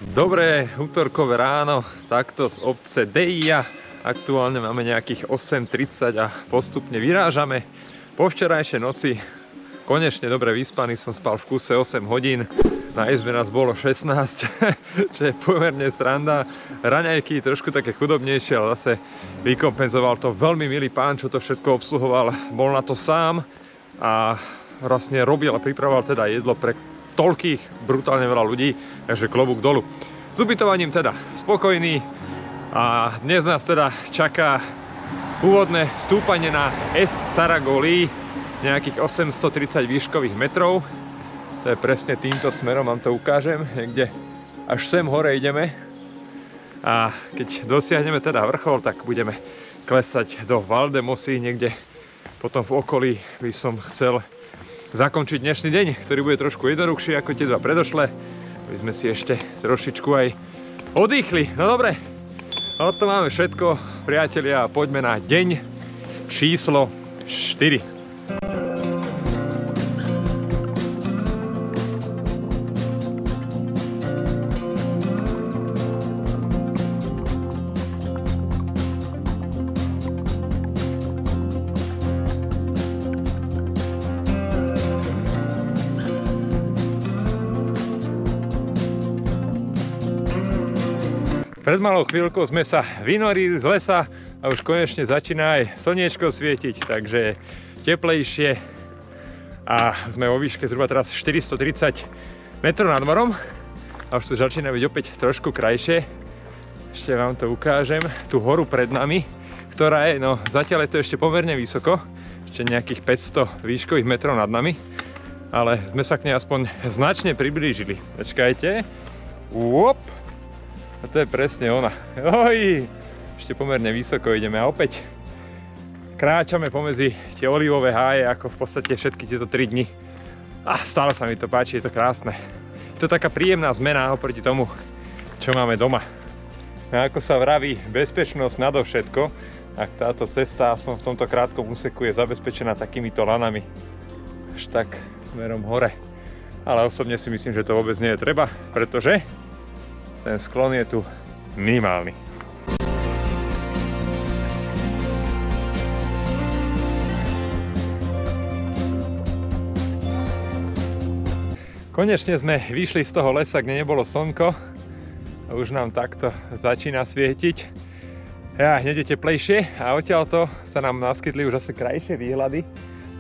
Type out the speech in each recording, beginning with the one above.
Dobré útorkové ráno, takto z obce Deia. Aktuálne máme nejakých 8:30 a postupne vyrážame. Po včerajšej noci konečne dobre vyspaný, som spal v kuse 8 hodín. Na izbe nás bolo 16, čo je pomerne sranda. Raňajky trošku také chudobnejšie, ale zase vykompenzoval to veľmi milý pán, čo to všetko obsluhoval. Bol na to sám a vlastne robil a pripravoval teda jedlo pre toľkých brutálne veľa ľudí, takže klobúk dolu. S ubytovaním teda spokojný a dnes nás teda čaká úvodné stúpanie na Es Saragolí, nejakých 830 výškových metrov. To je presne týmto smerom, vám to ukážem, niekde až sem hore ideme. A keď dosiahneme teda vrchol, tak budeme klesať do Valdemosy, niekde potom v okolí by som chcel zakončiť dnešný deň, ktorý bude trošku jednoduchší ako tie dva predošlé. My sme si ešte trošičku aj odýchli. No dobre, o to máme všetko, priatelia, a poďme na deň číslo 4. Pred malou chvíľkou sme sa vynorili z lesa a už konečne začína aj slniečko svietiť, takže teplejšie a sme vo výške zhruba teraz 430 metrov nad morom a už tu začína byť opäť trošku krajšie. Ešte vám to ukážem, tú horu pred nami, ktorá je, no zatiaľ je to ešte pomerne vysoko, ešte nejakých 500 výškových metrov nad nami, ale sme sa k nej aspoň značne priblížili. Počkajte. Uop. A to je presne ona. Oj, ešte pomerne vysoko ideme a opäť kráčame pomedzi tie olivové háje ako v podstate všetky tieto 3 dni. A stále sa mi to páči, je to krásne. Je to taká príjemná zmena oproti tomu, čo máme doma. A ako sa vraví, bezpečnosť nadovšetko, ak táto cesta aspoň v tomto krátkom úseku je zabezpečená takýmito lanami. Až tak smerom hore. Ale osobne si myslím, že to vôbec nie je treba, pretože ten sklon je tu minimálny. Konečne sme vyšli z toho lesa, kde nebolo slnko. A už nám takto začína svietiť. Ja, hneď je teplejšie a odtiaľto sa nám naskytli už asi krajšie výhľady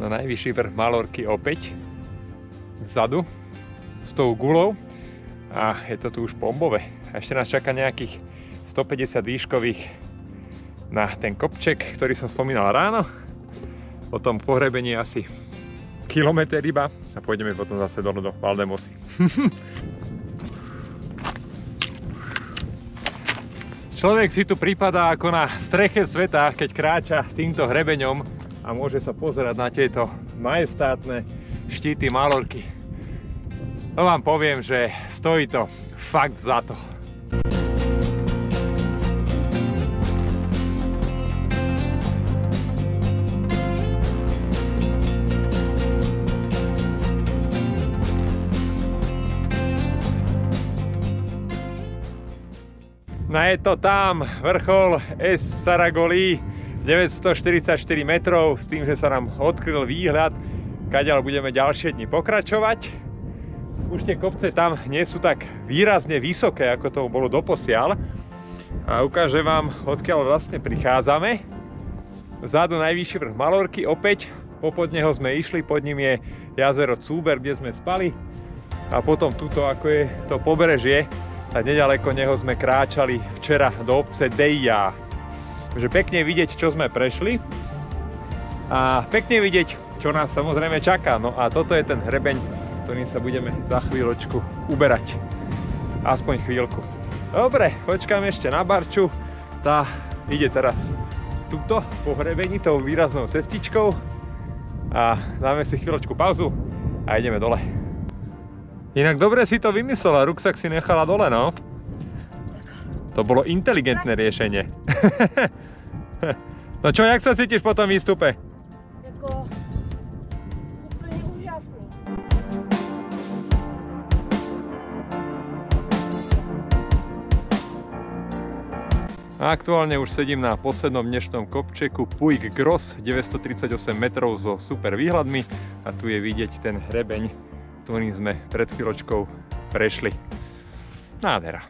na najvyšší vrch Malorky opäť vzadu s tou gulou. A je to tu už bombové. A ešte nás čaká nejakých 150 výškových na ten kopček, ktorý som spomínal ráno. O tom pohrebení asi kilometr iba a pôjdeme potom zase dolu do Valdemosy. Človek si tu prípada ako na streche sveta, keď kráča týmto hrebeňom a môže sa pozerať na tieto majestátne štíty Malorky. No vám poviem, že stojí to fakt za to. No je to tam, vrchol Es Saragolí, 944 metrov, s tým, že sa nám odkryl výhľad, kadiaľ budeme ďalšie dni pokračovať. Už tie kopce tam nie sú tak výrazne vysoké, ako to bolo doposiaľ. A ukážem vám, odkiaľ vlastne prichádzame. Vzadu najvyšší vrch Malorky, opäť popod neho sme išli, pod ním je jazero Cúber, kde sme spali. A potom tuto, ako je to pobrežie, a nedaleko neho sme kráčali včera do obce Deia. Takže pekne vidieť, čo sme prešli. A pekne vidieť, čo nás samozrejme čaká. No a toto je ten hrebeň, ktorým sa budeme za chvíľočku uberať. Aspoň chvíľku. Dobre, počkám ešte na Barču. Tá ide teraz tuto po hrebení tou výraznou cestičkou. A dáme si chvíľočku pauzu a ideme dole. Inak dobre si to vymyslela, ruksak si nechala dole, no. To bolo inteligentné riešenie. No čo, jak sa cítiš po tom výstupe? Úplne úžasný. A aktuálne už sedím na poslednom dnešnom kopčeku Puig Gros, 938 metrov so super výhľadmi a tu je vidieť ten hrebeň, ktorým sme pred chvíľočkou prešli. Nádhera.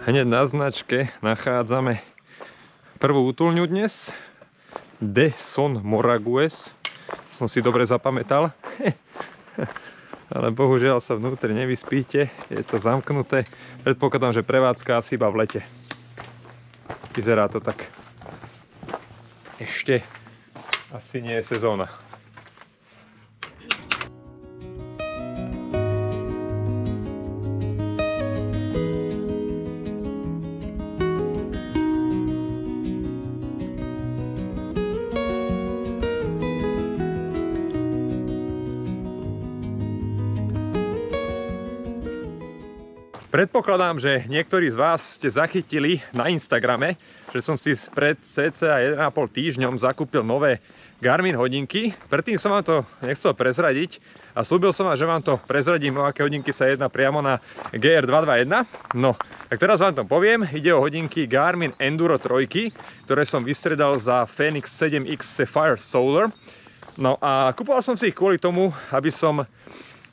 Hneď na značke nachádzame prvú útulňu dnes. De Son Moragues. Som si dobre zapamätal. Ale bohužiaľ sa vnútri nevyspíte. Je to zamknuté. Predpokladám, že prevádzka asi iba v lete. Vyzerá to tak. Ešte asi nie je sezóna. Predpokladám, že niektorí z vás ste zachytili na Instagrame, že som si pred cca 1,5 týždňom zakúpil nové Garmin hodinky. Predtým som vám to nechcel prezradiť a slúbil som vám, že vám to prezradím, o aké hodinky sa jedná priamo na GR221. No, tak teraz vám to poviem. Ide o hodinky Garmin Enduro 3, ktoré som vystredal za Fenix 7X Sapphire Solar. No a kupoval som si ich kvôli tomu, aby som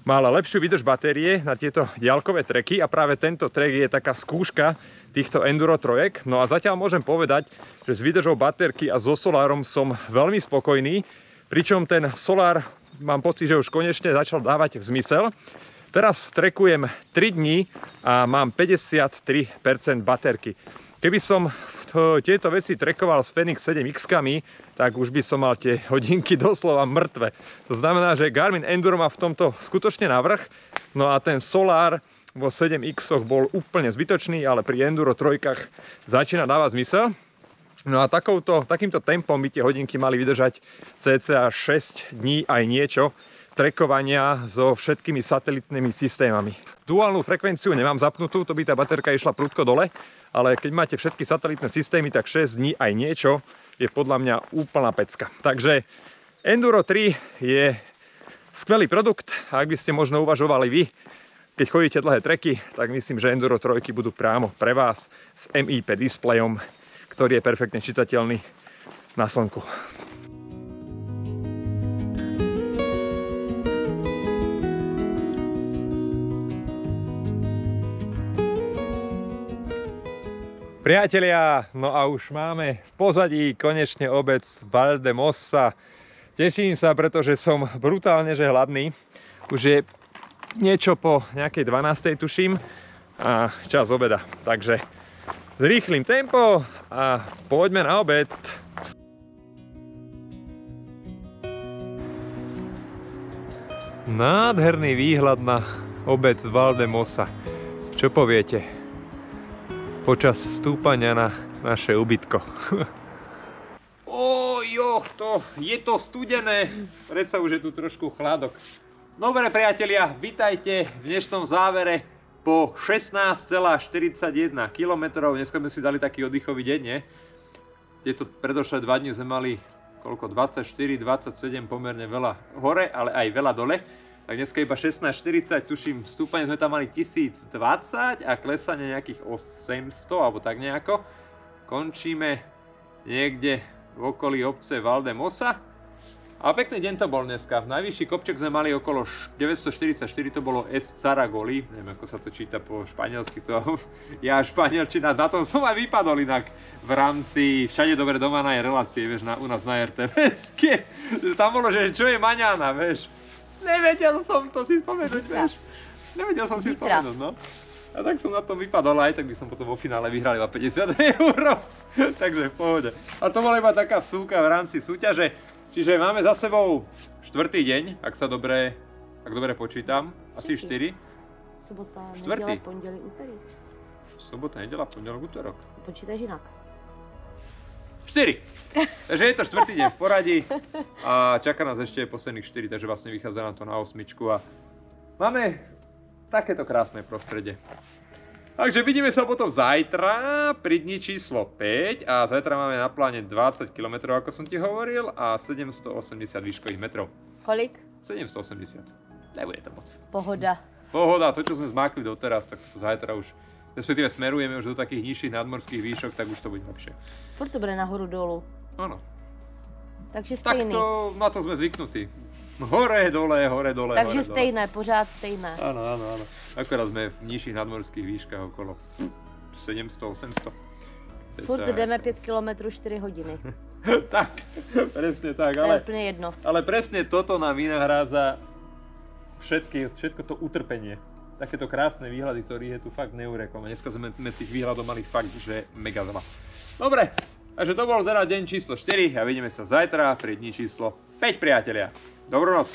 mal lepšiu výdrž batérie na tieto diaľkové treky a práve tento trek je taká skúška týchto Enduro 3. No a zatiaľ môžem povedať, že s výdržou baterky a so solárom som veľmi spokojný, pričom ten solár mám pocit, že už konečne začal dávať zmysel. Teraz trekujem 3 dní a mám 53% baterky. Keby som tieto veci trekoval s Fenix 7X-kami, tak už by som mal tie hodinky doslova mŕtve. To znamená, že Garmin Enduro má v tomto skutočne navrch. No a ten solár vo 7X-och bol úplne zbytočný, ale pri Enduro 3 začína dávať zmysel. No a takýmto tempom by tie hodinky mali vydržať cca 6 dní aj niečo trekovania so všetkými satelitnými systémami. Duálnu frekvenciu nemám zapnutú, to by tá baterka išla prudko dole, ale keď máte všetky satelitné systémy, tak 6 dní aj niečo je podľa mňa úplná pecka. Takže Enduro 3 je skvelý produkt a ak by ste možno uvažovali vy, keď chodíte dlhé treky, tak myslím, že Enduro 3 budú priamo pre vás s MIP displejom, ktorý je perfektne čitateľný na slnku. Priatelia, no a už máme v pozadí konečne obec Valdemossa. Teším sa, pretože som brutálne že hladný. Už je niečo po nejakej 12. tuším a čas obeda. Takže zrýchlim tempo a poďme na obed. Nádherný výhľad na obec Valdemossa. Čo poviete počas stúpania na naše ubytko? Je to studené. Predsa už je tu trošku chládok. Dobre priatelia, vitajte v dnešnom závere po 16,41 km. Dneska sme si dali taký oddychový deň, nie? Tieto predošlé 2 dni sme mali koľko? 24, 27, pomerne veľa hore, ale aj veľa dole. Tak dneska iba 16,40, tuším, stúpanie sme tam mali 1020 a klesanie nejakých 800, alebo tak nejako. Končíme niekde v okolí obce Valdemossa. A pekný deň to bol dneska. Najvyšší kopček sme mali okolo 944, to bolo Es Zaragoli. Neviem, ako sa to číta po španielsky. Ja španielčina, na tom som aj vypadol inak v rámci Všade dobre doma na relácie, vieš, u nás na RTVS-ke. Tam bolo, že čo je maňána, vieš. Nevedel som to si spomenúť, vieš. Nevedel som si spomenúť, no. A tak som na tom vypadol aj, tak by som potom vo finále vyhral iba 50 €. Takže v pohode. A to bola iba taká vsúka v rámci súťaže. Čiže máme za sebou 4. deň, ak dobre počítam. Asi 4. Sobota, neděle, pondělí, úterý. Sobota, neděla, pondělok, útorok. Počítaš jinak. 4. Takže je to 4. deň v poradí a čaká nás ešte posledných 4, takže vlastne vychádza nám to na 8. A máme takéto krásne prostredie. Takže vidíme sa potom zajtra pri dni číslo 5 a zajtra máme na pláne 20 km, ako som ti hovoril, a 780 výškových metrov. Kolik? 780. Nebude to moc. Pohoda. Pohoda, to čo sme zmákli doteraz, tak to zajtra už, respektíve smerujeme už do takých nižších nadmorských výšok, tak už to bude lepšie. Furt to bude nahoru dolů. Áno. Takže Tak stejný. to, na to sme zvyknutí. Hore, dole, hore, dole, Takže hore, stejné, pořád stejné. Áno, áno, áno. Akorát sme v nižších nadmorských výškach okolo 700, 800. Furt jdeme 5 km 4 hodiny. Tak, presne tak, To je úplně jedno. ale presne toto nám vynahrádza všetko to utrpenie. Takéto krásne výhľady, ktorých je tu fakt neurekom. Dneska sme tých výhľadov mali fakt, že mega veľa. Dobre, takže to bol teda deň číslo 4 a vidíme sa zajtra pri dni číslo 5, priatelia. Dobrú noc.